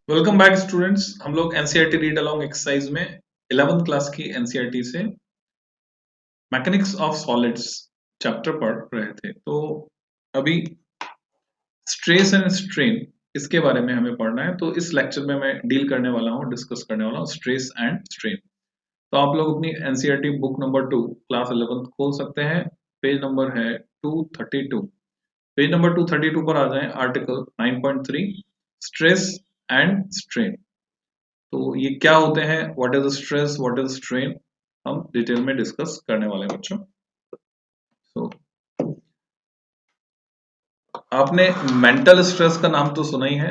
Welcome back students. हम लोग NCERT read along exercise में 11th क्लास की एनसीईआरटी से मैकेनिक्स ऑफ सॉलिड्स चैप्टर पढ़ रहे थे। तो अभी स्ट्रेस एंड स्ट्रेन इसके बारे में हमें पढ़ना है। तो इस लेक्चर में मैं डील करने वाला हूँ, डिस्कस करने वाला हूँ स्ट्रेस एंड स्ट्रेन। तो आप लोग अपनी NCERT book number 2 class 11th खोल सकते हैं। पेज नंबर है 232। पेज नंबर 232 पर आ जाएं। Article 9.3 stress and strain. तो ये क्या होते हैं, what is stress, what is strain, हम डिटेल में डिस्कस करने वाले हैं बच्चों। तो आपने मेंटल स्ट्रेस का नाम तो सुना ही है।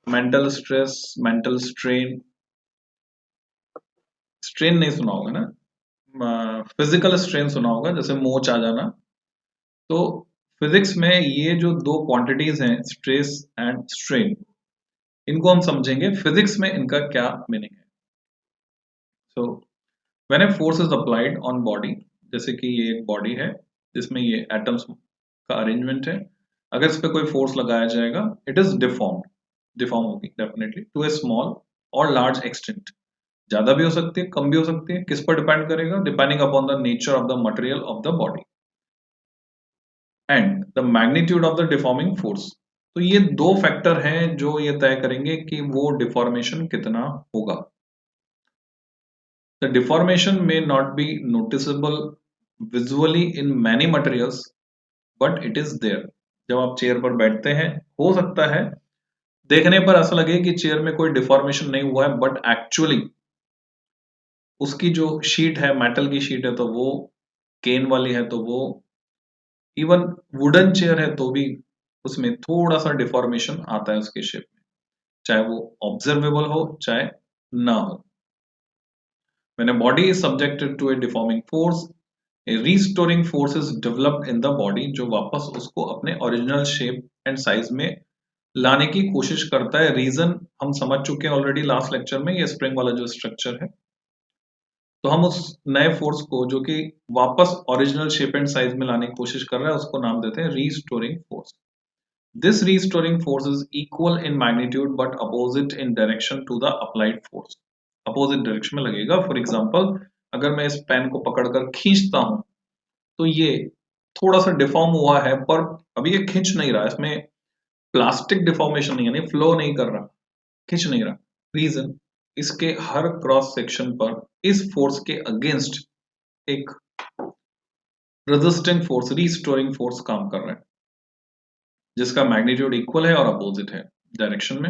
Mental stress, mental strain. Strain नहीं सुना होगा ना। फिजिकल स्ट्रेन सुना होगा, जैसे मोच आ जाना। तो फिजिक्स में ये जो दो क्वांटिटीज हैं, स्ट्रेस एंड स्ट्रेन, इनको हम समझेंगे फिजिक्स में इनका क्या मीनिंग है। So when a force is applied on body, जैसे कि ये एक बॉडी है जिसमें ये एटम्स का अरेंजमेंट है। अगर इस पे कोई फोर्स लगाया जाएगा, इट इज डिफॉर्म्ड। डिफॉर्म होगी डेफिनेटली टू ए स्मॉल और लार्ज एक्सटेंट। ज्यादा भी हो सकती है, कम भी हो सकती है। किस पर डिपेंड करेगा? Depending upon the nature of the material of the body and the magnitude of the deforming force. तो ये दो फैक्टर हैं जो ये तय करेंगे कि वो डिफॉर्मेशन कितना होगा। The deformation may not be noticeable visually in many materials, but it is there. जब आप चेयर पर बैठते हैं, हो सकता है देखने पर ऐसा लगे कि चेयर में कोई डिफॉर्मेशन नहीं हुआ है, बट एक्चुअली उसकी जो शीट है, मेटल की शीट है, तो वो केन वाली है, तो वो इवन वुडन चेयर है तो भी उसमें थोड़ा सा डिफॉर्मेशन आता है उसके शेप में, चाहे वो ऑब्जर्वेबल हो चाहे ना हो। When a body is subjected to a deforming force, a restoring force is developed in the body जो वापस उसको अपने ओरिजिनल शेप एंड साइज में लाने की कोशिश करता है। रीजन हम समझ चुके हैं ऑलरेडी लास्ट लेक्चर में, ये स्प्रिंग वाला जो स्ट्रक्चर है। तो हम उस नए फोर्स को जो कि वापस ओरिजिनल शेप एंड साइज में लाने की कोशिश कर रहा है, उसको नाम देते हैं restoring force. This restoring force is equal in magnitude but opposite in direction to the applied force. Opposite direction में लगेगा। फॉर एग्जांपल, अगर मैं इस पेन को पकड़कर खींचता हूं तो ये थोड़ा सा डिफॉर्म हुआ है, पर अभी ये खींच नहीं रहा। इसमें प्लास्टिक डिफॉर्मेशन नहीं, यानी फ्लो नहीं कर रहा, खींच नहीं रहा। रीजन, इसके हर क्रॉस सेक्शन पर इस फोर्स के अगेंस्ट एक रेजिस्टिंग फोर्स, रीस्टोरिंग फोर्स काम कर रहा है, जिसका मैग्नीट्यूड इक्वल है और अपोजिट है डायरेक्शन में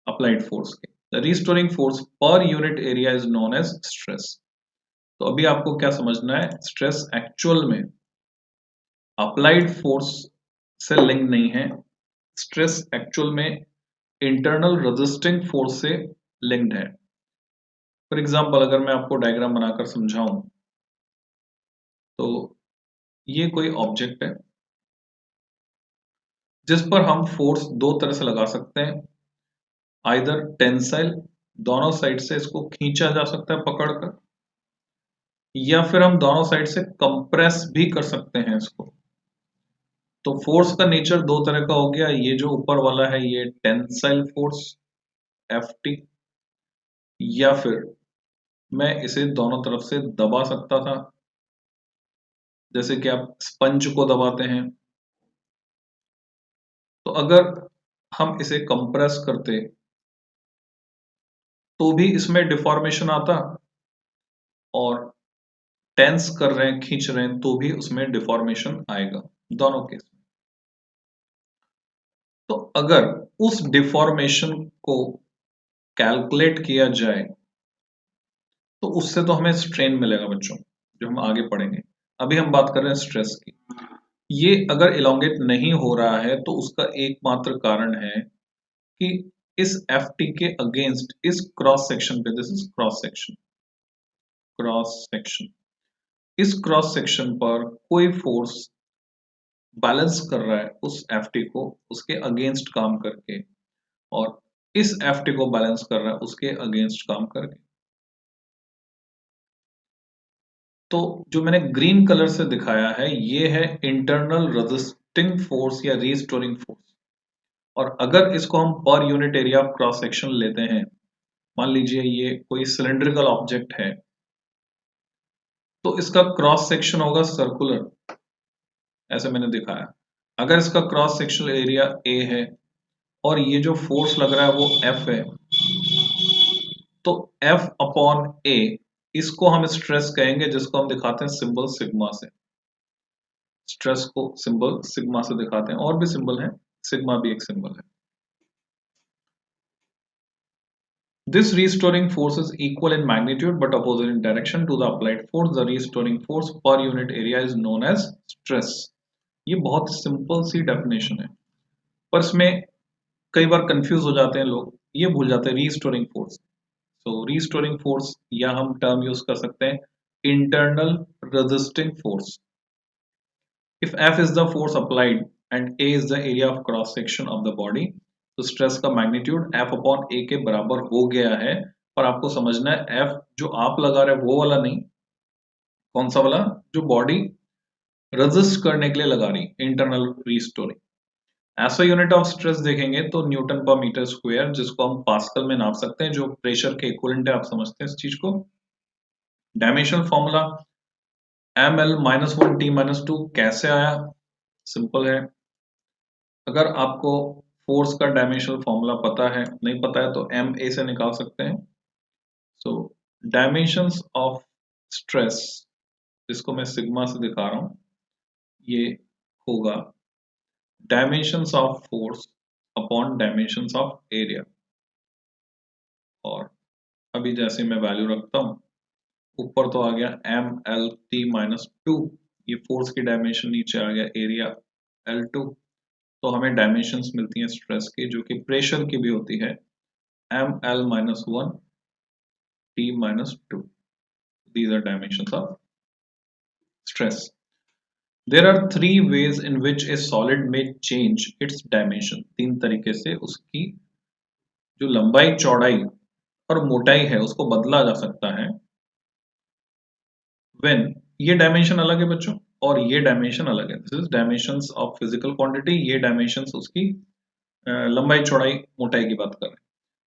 अप्लाइड फोर्स के। The restoring force per unit area is known as stress. तो अभी आपको क्या समझना है? स्ट्रेस एक्चुअल में अप्लाइड फोर्स से लिंक नहीं है। स्ट्रेस एक्चुअल में इंटरनल रेजिस्टिंग फोर्स से लिंक्ड है। फॉर एग्जांपल, अगर मैं आपको डायग्राम बनाकर समझाऊं, तो ये कोई ऑब्जेक्ट है जिस पर हम फोर्स दो तरह से लगा सकते हैं। आइदर टेंसाइल, दोनों साइड से इसको खींचा जा सकता है पकड़कर, या फिर हम दोनों साइड से कंप्रेस भी कर सकते हैं इसको। तो फोर्स का नेचर दो तरह का हो गया। ये जो ऊपर वाला है ये टेंसाइल फोर्स एफ टी, या फिर मैं इसे दोनों तरफ से दबा सकता था, जैसे कि आप स्पंज को दबाते हैं। तो अगर हम इसे कंप्रेस करते तो भी इसमें डिफॉर्मेशन आता, और टेंस कर रहे हैं, खींच रहे हैं, तो भी उसमें डिफॉर्मेशन आएगा, दोनों केस में। तो अगर उस डिफॉर्मेशन को कैलकुलेट किया जाए तो उससे तो हमें स्ट्रेन मिलेगा बच्चों, जो हम आगे पढ़ेंगे। अभी हम बात कर रहे हैं स्ट्रेस की। ये अगर इलोंगेट नहीं हो रहा है तो उसका एकमात्र कारण है कि इस एफ टी के अगेंस्ट इस क्रॉस सेक्शन पे, this is cross section, cross section, इस क्रॉस सेक्शन पर कोई फोर्स बैलेंस कर रहा है उस एफ टी को, उसके अगेंस्ट काम करके, और इस एफ टी को बैलेंस कर रहा है उसके अगेंस्ट काम करके। तो जो मैंने ग्रीन कलर से दिखाया है ये है इंटरनल रेजिस्टिंग फोर्स या रीस्टोरिंग फोर्स, और अगर इसको हम पर unit area of cross section लेते हैं, मान लीजिए ये कोई सिलेंड्रिकल ऑब्जेक्ट है, तो इसका क्रॉस सेक्शन होगा सर्कुलर, ऐसे मैंने दिखाया। अगर इसका क्रॉस सेक्शनल एरिया ए है और ये जो फोर्स लग रहा है वो एफ है, तो एफ अपॉन ए, इसको हम स्ट्रेस कहेंगे, जिसको हम दिखाते हैं सिंबल सिग्मा से। स्ट्रेस को सिंबल सिग्मा से दिखाते हैं, और भी सिंबल है, सिग्मा भी एक सिंबल है। This restoring force is equal in magnitude but opposite in direction to the applied force. The restoring force per unit area is known as stress. ये बहुत सिंपल सी डेफिनेशन है, पर इसमें कई बार कंफ्यूज हो जाते हैं लोग, ये भूल जाते हैं रीस्टोरिंग फोर्स। सो रीस्टोरिंग फोर्स या हम टर्म यूज कर सकते हैं internal resisting force. If F is the force applied and A is the area of cross section of the body, तो स्ट्रेस का मैग्नीट्यूड F अपॉन A के बराबर हो गया है। पर आपको समझना है F जो आप लगा रहे हैं वो वाला नहीं, कौन सा वाला, जो बॉडी रेजिस्ट करने के लिए लगा रही, इंटरनल रीस्टोरिंग। ऐसा यूनिट ऑफ स्ट्रेस देखेंगे तो न्यूटन पर मीटर स्क्वायर, जिसको हम पास्कल में नाप सकते हैं, जो प्रेशर के इक्विवेलेंट है। आप समझते हैं इस चीज को। डायमेंशनल फॉर्मूला ml-1t-2 कैसे आया, सिंपल है। अगर आपको फोर्स का डायमेंशनल फॉर्मूला पता है, नहीं पता है तो एम ए से निकाल सकते हैं। सो डायमेंशंस ऑफ स्ट्रेस, जिसको मैं सिग्मा से दिखा रहा हूं, ये होगा dimensions of force upon dimensions of area. और अभी जैसे मैं वैल्यू रखता हूं, ऊपर तो आ गया ml-t-2, ये फोर्स की डायमेंशन, नीचे आ गया एरिया L2। तो हमें डायमेंशंस मिलती हैं स्ट्रेस की, जो कि प्रेशर की भी होती है, ml-1 t-2। These are dimensions of stress. There are three ways in which a solid may change its dimension. तीन तरीके से उसकी जो लंबाई, चौड़ाई और मोटाई है उसको बदला जा सकता है। When ये डायमेंशन अलग है बच्चों और ये डायमेंशन अलग है, this is dimensions of physical quantity, ये डायमेंशंस उसकी लंबाई, चौड़ाई, मोटाई की बात कर रहे हैं।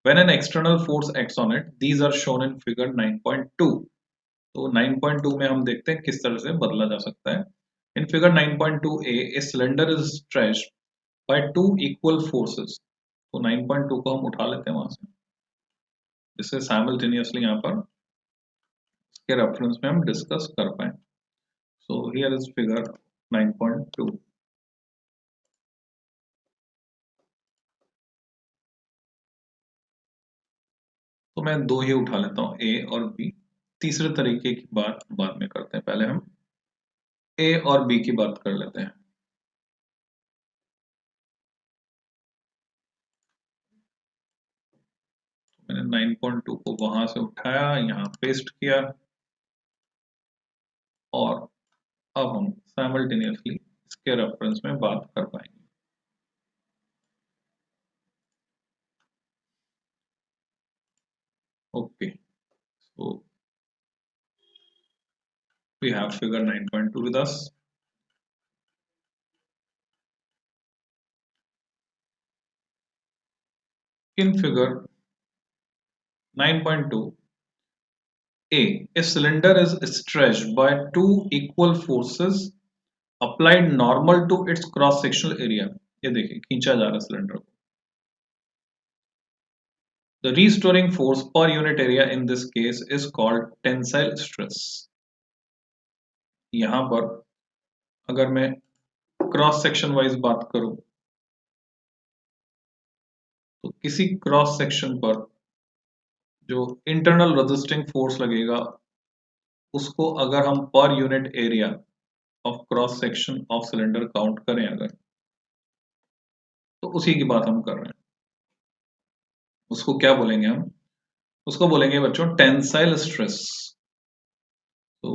When an external force acts on it, these are shown in figure 9.2। तो 9.2 में हम देखते हैं किस तरह से बदला जा सकता है। In figure 9.2a, a cylinder is stretched by two equal forces। तो 9.2 को हम उठा लेते हैं वहां से, जिससे साइमल्टेनियसली यहाँ पर के रेफरेंस में हम डिस्कस कर पाए। So here is figure 9.2। तो मैं दो ही उठा लेता हूँ, ए और बी। तीसरे तरीके की बात बाद में करते हैं, पहले हम ए और बी की बात कर लेते हैं। मैंने 9.2 को वहां से उठाया, यहाँ पेस्ट किया, और अब हम साइमल्टेनियसली इसके रेफरेंस में बात कर पाएंगे। Okay, so we have figure 9.2 with us. In figure 9.2, a cylinder is stretched by two equal forces applied normal to its cross sectional area। ये देखिए खींचा जा रहा है सिलेंडर को। The restoring force per unit area in this case is called tensile stress। यहां पर अगर मैं क्रॉस सेक्शन वाइज बात करूं, तो किसी क्रॉस सेक्शन पर जो इंटरनल रेजिस्टिंग फोर्स लगेगा, उसको अगर हम पर unit area of cross section of cylinder count करें अगर, तो उसी की बात हम कर रहे हैं। उसको क्या बोलेंगे हम, उसको बोलेंगे बच्चों टेंसाइल स्ट्रेस। तो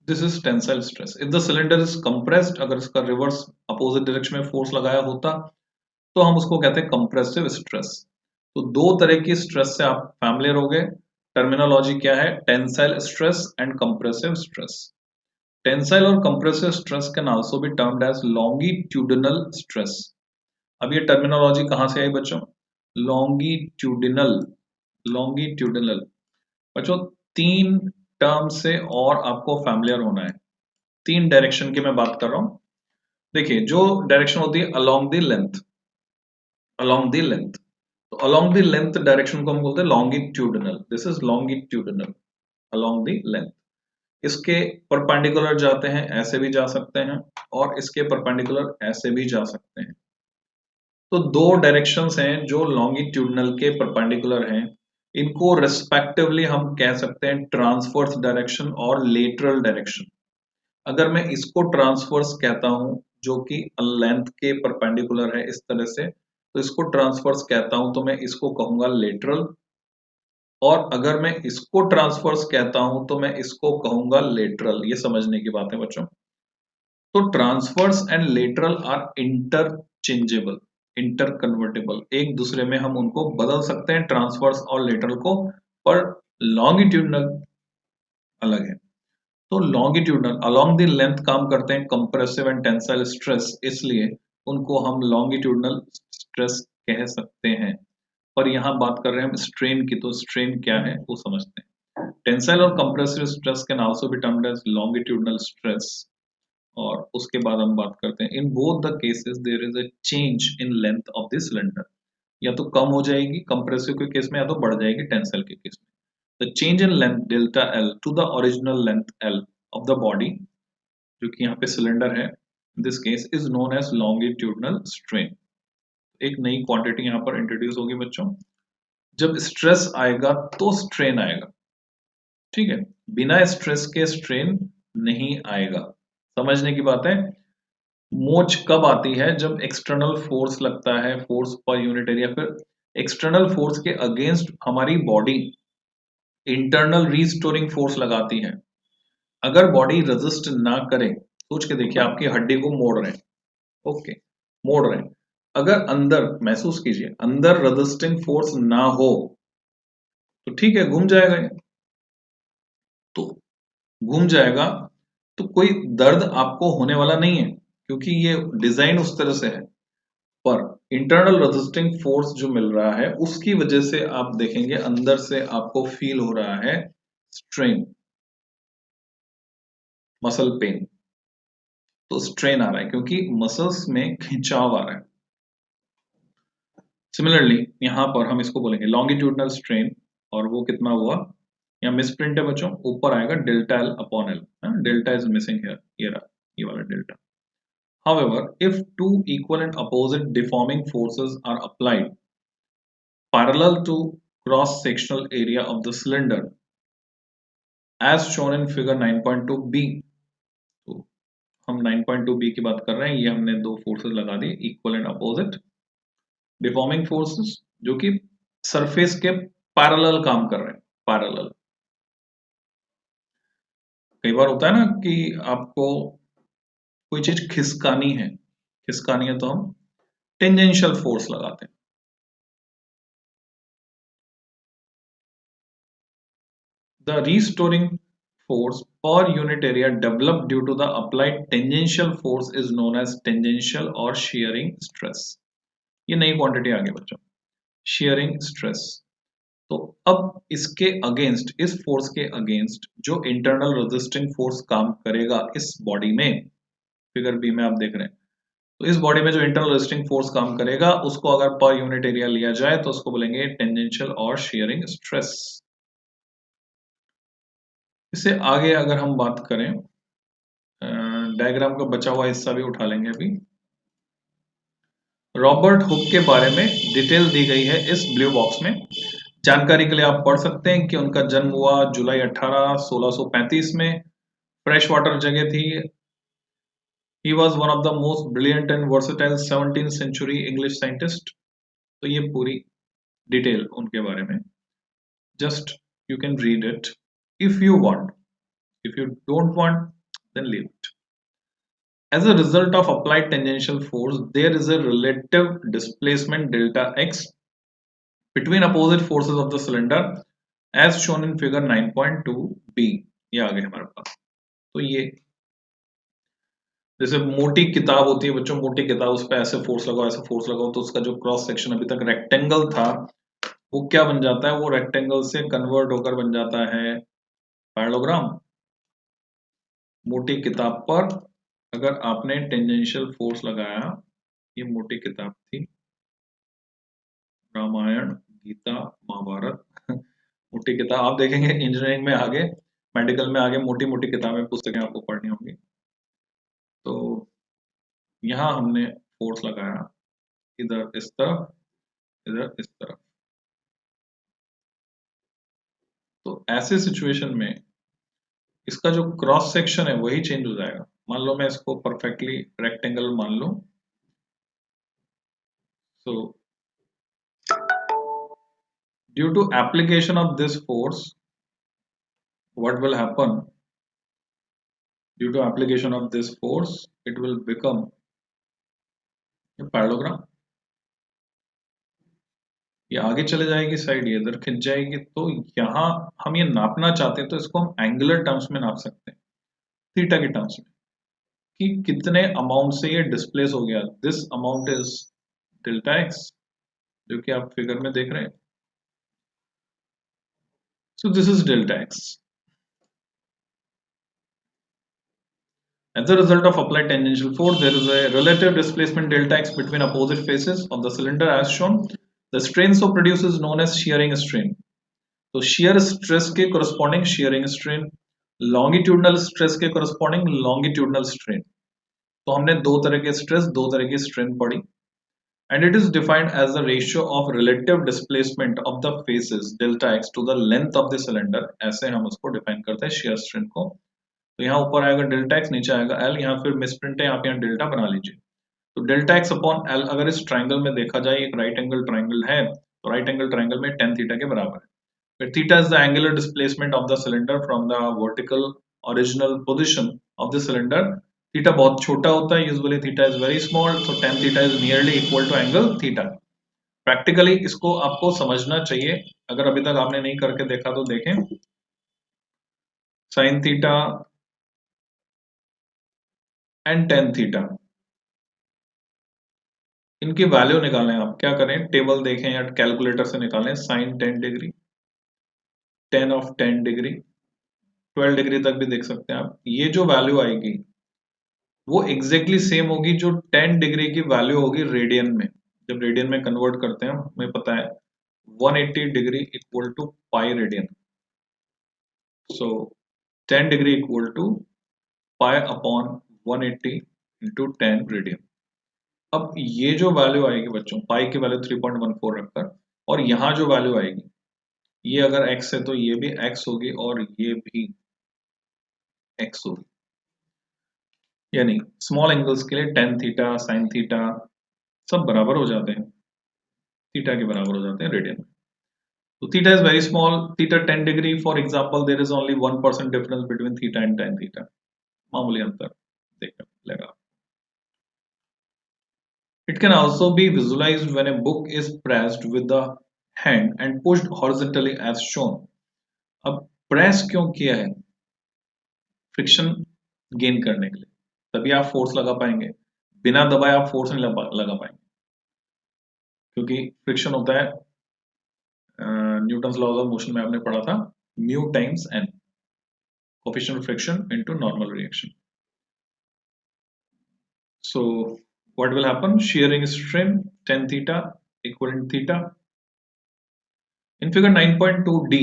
this is tensile stress. If the cylinder is compressed, अगर इसका रिवर्स अपोजिट डायरेक्शन में फोर्स लगाया होता, तो हम उसको कहते हैं कंप्रेसिव स्ट्रेस। तो दो तरह की स्ट्रेस से आप फैमिलियर हो गए। टर्मिनोलॉजी क्या है, tensile stress and compressive stress. Tensile और compressive stress can also be termed as longitudinal stress. अब ये टर्मिनोलॉजी कहाँ से आई बच्चों? लॉन्गिट्यूडिनल। लॉन्गिट्यूडिनल बच्चों, 3 टर्म से और आपको फैमिलियर होना है। 3 डायरेक्शन की मैं बात कर रहा हूं। देखिए, जो डायरेक्शन होती है along the length, along the length, तो अलोंग द लेंथ डायरेक्शन को हम बोलते हैं longitudinal. This is longitudinal, along the length. इसके परपेंडिकुलर जाते हैं, ऐसे भी जा सकते हैं, और इसके परपेंडिकुलर ऐसे भी जा सकते हैं। तो 2 डायरेक्शंस हैं जो लॉन्गिट्यूडिनल के परपेंडिकुलर हैं। इनको रिस्पेक्टिवली हम कह सकते हैं ट्रांसवर्स डायरेक्शन और लेटरल डायरेक्शन। अगर मैं इसको ट्रांसवर्स कहता हूं, जो कि लेंथ के परपेंडिकुलर है इस तरह से, तो इसको ट्रांसवर्स कहता हूं, तो मैं इसको कहूंगा लेटरल। और अगर मैं इसको ट्रांसवर्स कहता हूं, तो मैं इसको कहूंगा लेटरल। ये समझने की बात है बच्चों। तो transverse and lateral are interchangeable, interconvertible. एक दूसरे में हम उनको बदल सकते हैं, ट्रांसवर्स और लेटरल को, पर लॉन्गिट्यूडनल अलग है। तो लॉन्गिट्यूडनल अलोंग द लेंथ काम करते हैं कंप्रेसिव एंड टेंसाइल स्ट्रेस, इसलिए उनको हम लॉन्गिट्यूडनल स्ट्रेस कह सकते हैं। पर यहाँ बात कर रहे हैं हम स्ट्रेन की, तो स्ट्रेन क्या है वो समझते हैं। टेंसाइल और compressive stress can also be termed as longitudinal stress. और उसके बाद हम बात करते हैं, in both the cases there is a change in length of the cylinder. या तो कम हो जाएगी कंप्रेसिव के केस में, या तो बढ़ जाएगी टेंसाइल के केस में। The change in length delta L to the original length L of the body, जो कि यहाँ पे सिलेंडर है, this case is known as longitudinal strain. एक नई क्वांटिटी यहाँ पर इंट्रोड्यूस होगी बच्चों। जब स्ट्रेस आएगा तो स्ट्रेन आएगा, ठीक है, बिना स्ट्रेस के स्ट्रेन नहीं आएगा। समझने की बात है। मोच कब आती है? जब एक्सटर्नल फोर्स लगता है, फोर्स पर यूनिट एरिया, फिर एक्सटर्नल फोर्स के अगेंस्ट हमारी बॉडी इंटरनल रीस्टोरिंग फोर्स लगाती है। अगर बॉडी रेजिस्ट ना करे, सोच के देखिए, आपकी हड्डी को मोड़ रहे हैं, ओके, मोड़ रहे हैं, अगर अंदर महसूस कीजिए, अंदर रेजिस्टिंग फोर्स ना हो तो ठीक है, घूम जाएगा ये। तो घूम जाएगा, तो कोई दर्द आपको होने वाला नहीं है, क्योंकि ये डिजाइन उस तरह से है। पर इंटरनल रेजिस्टिंग फोर्स जो मिल रहा है, उसकी वजह से आप देखेंगे अंदर से आपको फील हो रहा है स्ट्रेन, मसल पेन। तो स्ट्रेन आ रहा है क्योंकि मसल्स में खिंचाव आ रहा है। सिमिलरली यहां पर हम इसको बोलेंगे लॉन्गिट्यूडनल स्ट्रेन, और वो कितना हुआ? यहाँ मिस प्रिंट है बच्चों, ऊपर आएगा delta L upon L. Delta is missing here, ये रहा, ये वाला delta. However, if two equal and opposite deforming forces are applied parallel to cross-sectional area of the cylinder, as shown in figure 9.2b, तो हम 9.2b की बात कर रहे हैं। ये हमने 2 फोर्सेस लगा दी, equal and opposite deforming forces, जो कि सरफेस के पैरेलल काम कर रहे हैं, पैरेलल। कई बार होता है ना कि आपको कोई चीज खिसकानी है, खिसकानी है, तो हम टेंजेंशियल फोर्स लगाते हैं। The restoring force per unit area developed due to the applied tangential force is known as tangential or shearing stress. ये नई क्वांटिटी आ गई बच्चों, shearing stress। तो अब इसके अगेंस्ट, इस फोर्स के अगेंस्ट जो इंटरनल रेजिस्टिंग फोर्स काम करेगा इस बॉडी में, फिगर बी में आप देख रहे हैं, तो इस बॉडी में जो इंटरनल रेजिस्टिंग फोर्स काम करेगा, उसको अगर पर यूनिट एरिया लिया जाए तो उसको बोलेंगे टेंजेंशियल और शेयरिंग स्ट्रेस। इससे आगे अगर हम बात करें, डायग्राम का बचा हुआ हिस्सा भी उठा लेंगे अभी। रॉबर्ट हुक के बारे में डिटेल दी गई है इस ब्लू बॉक्स में। जानकारी के लिए आप पढ़ सकते हैं कि उनका जन्म हुआ जुलाई 18, 1635 में, फ्रेश वाटर जगह थी। He was one of the most brilliant and versatile 17th century English scientist. तो ये पूरी डिटेल उनके बारे में, just you can read it if you want, if you don't want then leave it. As a result of applied tangential force, there is a relative displacement delta x between opposite forces of the cylinder as shown in figure 9.2b। ये आ गए हमारे पास। तो ये जैसे मोटी किताब होती है बच्चों, मोटी किताब, उस पर ऐसे फोर्स लगाओ, ऐसे फोर्स लगाओ, तो उसका जो क्रॉस सेक्शन अभी तक रेक्टेंगल था वो क्या बन जाता है, वो रेक्टेंगल से कन्वर्ट होकर बन जाता है पैरेललोग्राम। मोटी किताब पर अगर आपने टेंजेंशियल फोर्स लगाया, ये मोटी किताब थी, रामायण, गीता, महाभारत मोटी किताब, आप देखेंगे इंजीनियरिंग में आगे, मेडिकल में आगे मोटी मोटी किताबें पुस्तकें आपको पढ़नी होंगी। तो यहाँ हमने फोर्स लगाया, इधर इस तरफ, इधर इस तरफ। तो ऐसे सिचुएशन में इसका जो क्रॉस सेक्शन है वही चेंज हो जाएगा। मान लो मैं इसको परफेक्टली रेक्टेंगल मान लूं, so due to application of this force, what will happen, due to application of this force, it will become a parallelogram। ये आगे चले जाएगी साइड, ये इधर खिंच जाएगी। तो यहाँ हम ये नापना चाहते हैं तो इसको हम एंगुलर टर्म्स में नाप सकते हैं, थीटा के टर्म्स में, कि कितने अमाउंट से ये डिस्प्लेस हो गया। This amount is delta x, जो कि आप फिगर में देख रहे हैं। So this is delta x. As a result of applied tangential force, there is a relative displacement delta x between opposite faces of the cylinder as shown. The strain so produced is known as shearing strain. तो shear stress के corresponding shearing strain, longitudinal stress के corresponding longitudinal strain। तो हमने दो तरह के stress, दो तरह की strain पढ़ी, and it is defined as the ratio of relative displacement of the faces delta x to the length of the cylinder। ऐसे हम उसको define करते हैं shear strain को। तो यहाँ ऊपर आएगा डेल्टा एक्स, नीचे आएगा एल, यहाँ फिर मिसप्रिंट है, आप यहाँ डेल्टा बना लीजिए। तो डेल्टा एक्स अपॉन एल, अगर इस ट्राइंगल में देखा जाए, एक राइट एंगल ट्राइंगल है, तो राइट एंगल ट्राइंगल में tan थीटा के बराबर है। फिर theta is the angular displacement of the cylinder from the vertical original position of the cylinder. Theta बहुत छोटा होता है, usually theta is very small, so tan theta is nearly equal to angle theta. Practically इसको आपको समझना चाहिए, अगर अभी तक आपने नहीं करके देखा तो देखें। Sine theta and tan theta, इनकी वैल्यू निकालें। आप क्या करें, टेबल देखें या कैलकुलेटर से निकालें। Sine 10 degree, tan of 10 degree, 12 degree तक भी देख सकते हैं आप। ये जो वैल्यू आएगी वो एग्जैक्टली सेम होगी जो 10 डिग्री की वैल्यू होगी रेडियन में। जब रेडियन में कन्वर्ट करते हैं, हमें पता है 180 degree equal to pi radian. So 10 degree equal to pi upon 180 into 10 radian. अब ये जो वैल्यू आएगी बच्चों, पाई की वैल्यू 3.14 रखकर, और यहाँ जो वैल्यू आएगी, ये अगर x है तो ये भी x होगी और ये भी x होगी। यानी स्मॉल एंगल्स के लिए tan थीटा, sin थीटा सब बराबर हो जाते हैं, थीटा के बराबर हो जाते हैं रेडियन में। तो theta is very small, theta 10 degree for example, there is only 1% difference between theta and tan theta, मामूली अंतर देखने मिलेगा। It can also be visualized when a book is pressed with the hand and pushed horizontally as shown। अब press क्यों किया है? Friction gain करने के लिए, तभी आप फोर्स लगा पाएंगे। बिना दबाए आप फोर्स नहीं लगा पाएंगे, क्योंकि फ्रिक्शन होता है, न्यूटन्स लॉज ऑफ मोशन में आपने पढ़ा था, mu times N, coefficient of friction into normal reaction. So what will happen, shearing strain tan theta equivalent theta। In figure 9.2d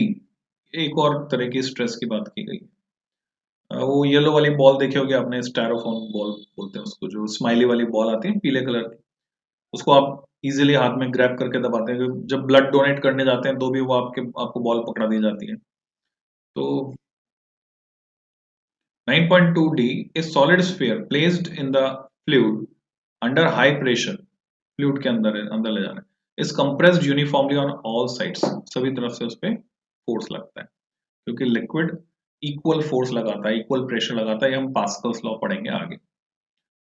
एक और तरह की स्ट्रेस की बात की गई। वो येलो वाली बॉल देखी होगी आपने, स्टायरोफोम बॉल बोलते हैं उसको, जो स्माइली वाली बॉल आती है पीले कलर की, उसको आप इजीली हाथ में ग्रैब करके दबाते हैं। जब ब्लड डोनेट करने जाते हैं तो भी वो आपको बॉल पकड़ा दी जाती है। तो 9.2d is solid sphere placed in the fluid under high pressure, fluid के अंदर ले जाना है, is compressed uniformly on all sides, सभी तरफ से उस पे फोर्स लगता है, क्योंकि लिक्विड इक्वल फोर्स लगाता है, इक्वल प्रेशर लगाता है। ये हम पास्कल्स लॉ पढ़ेंगे आगे।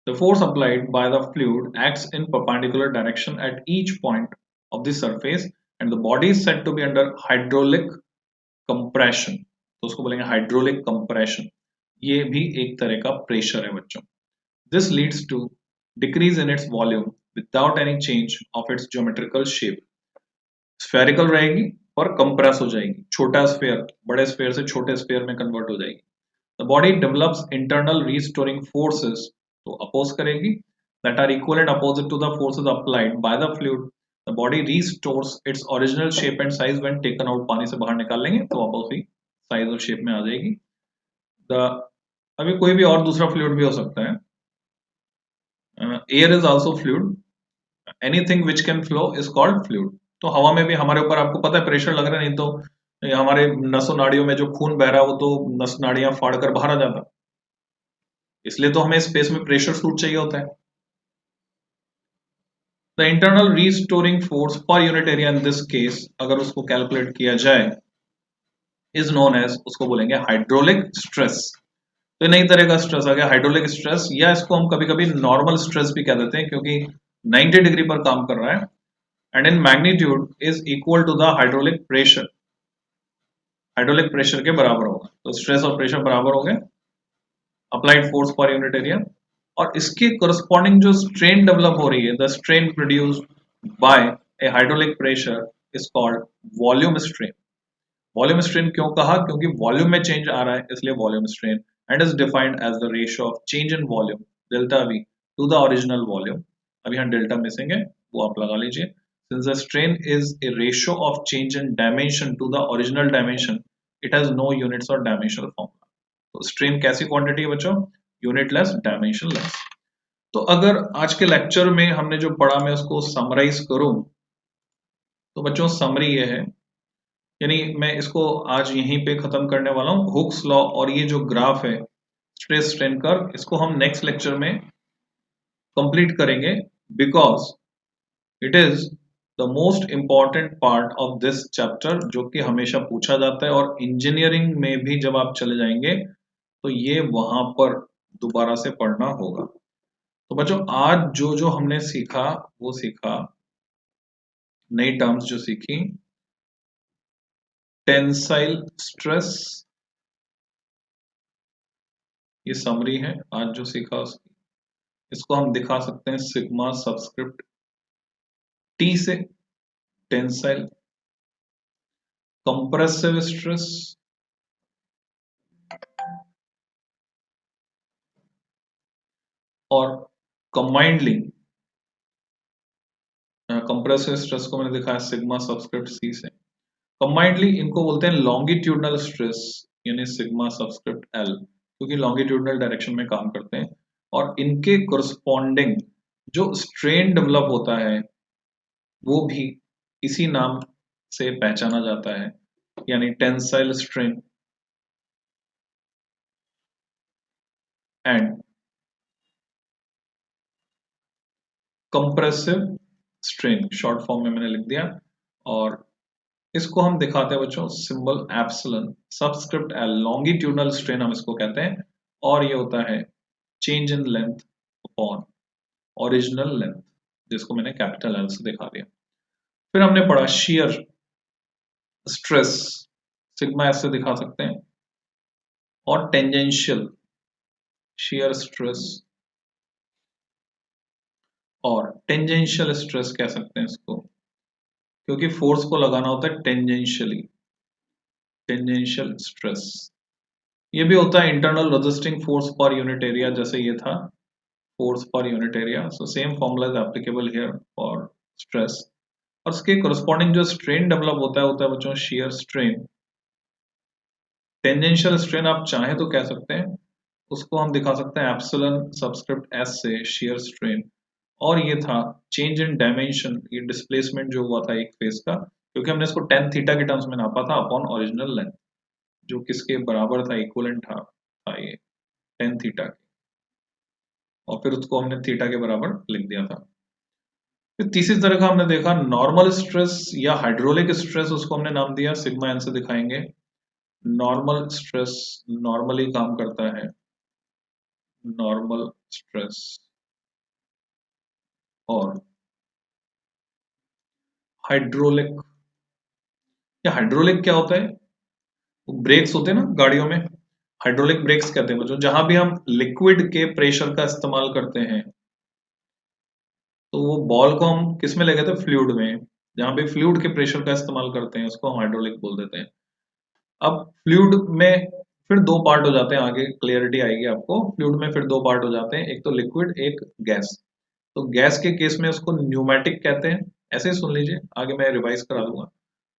The force applied by the fluid acts in perpendicular direction at each point of the surface and the body is said to be under hydraulic compression। तो उसको बोलेंगे हाइड्रोलिक कंप्रेशन। ये भी एक तरह का प्रेशर है बच्चों। This leads to decrease in its volume without any change of its geometrical shape. Spherical रहेगी और कंप्रेस हो जाएगी, छोटा स्फेयर बड़े स्फेयर से छोटे स्फेयर में कन्वर्ट हो जाएगी. The body develops internal restoring forces, तो अपोज करेगी, that are equal and opposite to the forces applied by the fluid. The body restores its original shape and size when taken out. पानी से बाहर निकाल लेंगे तो वापस ही साइज और शेप में आ जाएगी. द अभी कोई भी और दूसरा फ्लूइड भी हो सकता है. Air is also fluid. Anything which can flow is called fluid. तो हवा में भी हमारे ऊपर आपको पता है प्रेशर लग रहा है, नहीं तो हमारे नसों नाड़ियों में जो खून बह रहा है वो तो नस नाड़ियां फाड़ कर बाहर आ जाता, इसलिए तो हमें स्पेस में प्रेशर सूट चाहिए होता है. The internal restoring force per unit area in this case, अगर उसको कैलकुलेट किया जाए, इज नोन एज, उसको बोलेंगे हाइड्रोलिक स्ट्रेस. तो नई तरह का स्ट्रेस आ गया हाइड्रोलिक स्ट्रेस, या इसको हम कभी कभी नॉर्मल स्ट्रेस भी कह देते हैं क्योंकि 90 डिग्री पर काम कर रहा है. And in magnitude is equal to the hydraulic pressure. Hydraulic pressure के बराबर होगा, तो स्ट्रेस और प्रेशर बराबर हो गए, applied force per unit area. और इसके करस्पॉन्डिंग जो स्ट्रेन डेवलप हो रही है, the strain produced by A hydraulic pressure is called volume strain. Volume strain क्यों कहा, क्योंकि वॉल्यूम में चेंज आ रहा है, इसलिए volume strain. And is defined as the ratio of change in volume delta V to the original volume. अभी यहाँ delta missing है, वो आप लगा लीजिए. Since the strain is a ratio of change in dimension to the original dimension, it has no units और dimensional formula. तो strain कैसी क्वांटिटी है बच्चों, यूनिटलेस, डायमेंशनलेस. तो अगर आज के लेक्चर में हमने जो पढ़ा मैं उसको समराइज करूं, तो बच्चों समरी ये है, यानी मैं इसको आज यहीं पे खत्म करने वाला हूं. हुक्स लॉ और ये जो ग्राफ है स्ट्रेस स्ट्रेन कर्व, इसको हम नेक्स्ट लेक्चर में कंप्लीट करेंगे, because it is the most important part of this chapter, जो कि हमेशा पूछा जाता है और इंजीनियरिंग में भी जब आप चले जाएंगे तो ये वहां पर दोबारा से पढ़ना होगा. तो बच्चों आज जो जो हमने सीखा वो सीखा, नई टर्म्स जो सीखी, टेंसाइल स्ट्रेस, ये समरी है आज जो सीखा उसकी. इसको हम दिखा सकते हैं सिग्मा सबस्क्रिप्ट टी से, टेंसाइल. कंप्रेसिव स्ट्रेस, और कंबाइंडली कंप्रेसिव स्ट्रेस को मैंने दिखाया सिग्मा सबस्क्रिप्ट सी से. कंबाइंडली इनको बोलते हैं लॉन्गिट्यूडनल स्ट्रेस, यानी सिग्मा सबस्क्रिप्ट एल, क्योंकि लॉन्गिट्यूडनल डायरेक्शन में काम करते हैं. और इनके कोरस्पॉन्डिंग जो स्ट्रेन डेवलप होता है वो भी इसी नाम से पहचाना जाता है, यानी tensile strain and compressive strain, short form में मैंने लिख दिया. और इसको हम दिखाते हैं बच्चों symbol epsilon subscript L, longitudinal strain हम इसको कहते हैं. और ये होता है change in length upon original length, जिसको मैंने कैपिटल एल से दिखा दिया. फिर हमने पढ़ा शियर स्ट्रेस, सिग्मा एस से दिखा सकते हैं. और टेंजेंशियल शियर स्ट्रेस और टेंजेंशियल स्ट्रेस कह सकते हैं इसको, क्योंकि फोर्स को लगाना होता है टेंजेंशियली, टेंजेंशियल स्ट्रेस. ये भी होता है internal resisting force per unit area, जैसे ये था force per unit area. So same formula is applicable here for stress. और इसके कोरस्पॉन्डिंग जो स्ट्रेन डेवलप होता है बच्चों शियर स्ट्रेन. टेंजेंशियल स्ट्रेन आप चाहें तो कह सकते हैं, उसको हम दिखा सकते हैं एप्सिलॉन सबस्क्रिप्ट एस से शियर स्ट्रेन. और ये था चेंज इन डायमेंशन, ये डिस्प्लेसमेंट जो हुआ था एक फेस का, क्योंकि हमने इसको टेन थीटा के टर्म्स में नापा था अपॉन ओरिजिनल लेंथ, जो किसके बराबर था, इक्विवेलेंट था ये टेन थीटा के. और फिर उसको हमने थीटा के बराबर लिख दिया था. फिर तीसरी तरह का हमने देखा नॉर्मल स्ट्रेस या हाइड्रोलिक स्ट्रेस, उसको हमने नाम दिया सिग्मा एन से दिखाएंगे. नॉर्मल स्ट्रेस नॉर्मली काम करता है, नॉर्मल स्ट्रेस. और हाइड्रोलिक, या हाइड्रोलिक क्या होता है, ब्रेक्स होते हैं ना गाड़ियों में, हाइड्रोलिक ब्रेक्स कहते हैं बच्चों, जहां भी हम लिक्विड के प्रेशर का इस्तेमाल करते हैं। तो वो बॉल को हम किस में ले गए थे, फ्लूइड में। जहां पे फ्लूइड के प्रेशर का इस्तेमाल करते हैं उसको हम हाइड्रोलिक बोल देते हैं। अब फ्लूइड में फिर दो पार्ट हो जाते हैं, आगे क्लियरिटी आएगी आपको। फ्लूइड में फिर दो पार्ट हो जाते हैं, एक तो लिक्विड, एक गैस। तो गैस के केस में उसको न्यूमेटिक कहते हैं, ऐसे ही सुन लीजिए, आगे मैं रिवाइज करा दूंगा।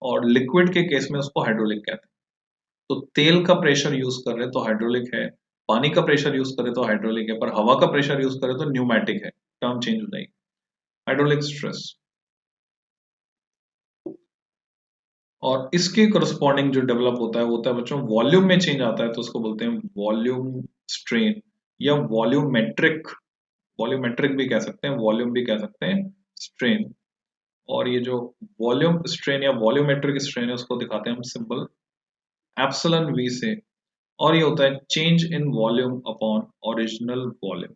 और लिक्विड के केस में उसको हाइड्रोलिक कहते हैं। तो तेल का प्रेशर यूज कर रहे हैं तो हाइड्रोलिक है, पानी का प्रेशर यूज करें तो हाइड्रोलिक है, पर हवा का प्रेशर यूज करें तो न्यूमेटिक है, टर्म चेंज हो जाएगी। Hydraulic stress. और इसके करस्पॉन्डिंग जो डेवलप होता है वो होता है बच्चों, वॉल्यूम में चेंज आता है तो उसको बोलते हैं वॉल्यूम स्ट्रेन या वॉल्यूमेट्रिक। वॉल्यूमेट्रिक भी कह सकते हैं, वॉल्यूम भी कह सकते हैं, स्ट्रेन। और ये जो वॉल्यूम स्ट्रेन या वॉल्यूमेट्रिक स्ट्रेन है उसको दिखाते हैं हम सिंबल एप्सिलॉन वी से। और ये होता है change in volume upon original volume.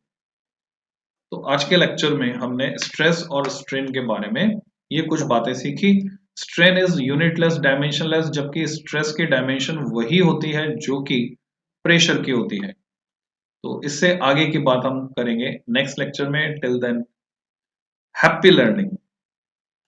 तो आज के लेक्चर में हमने स्ट्रेस और स्ट्रेन के बारे में ये कुछ बातें सीखी। स्ट्रेन इज यूनिटलेस, डायमेंशनलेस, जबकि स्ट्रेस की डायमेंशन वही होती है जो कि प्रेशर की होती है। तो इससे आगे की बात हम करेंगे नेक्स्ट लेक्चर में। Till then, happy learning.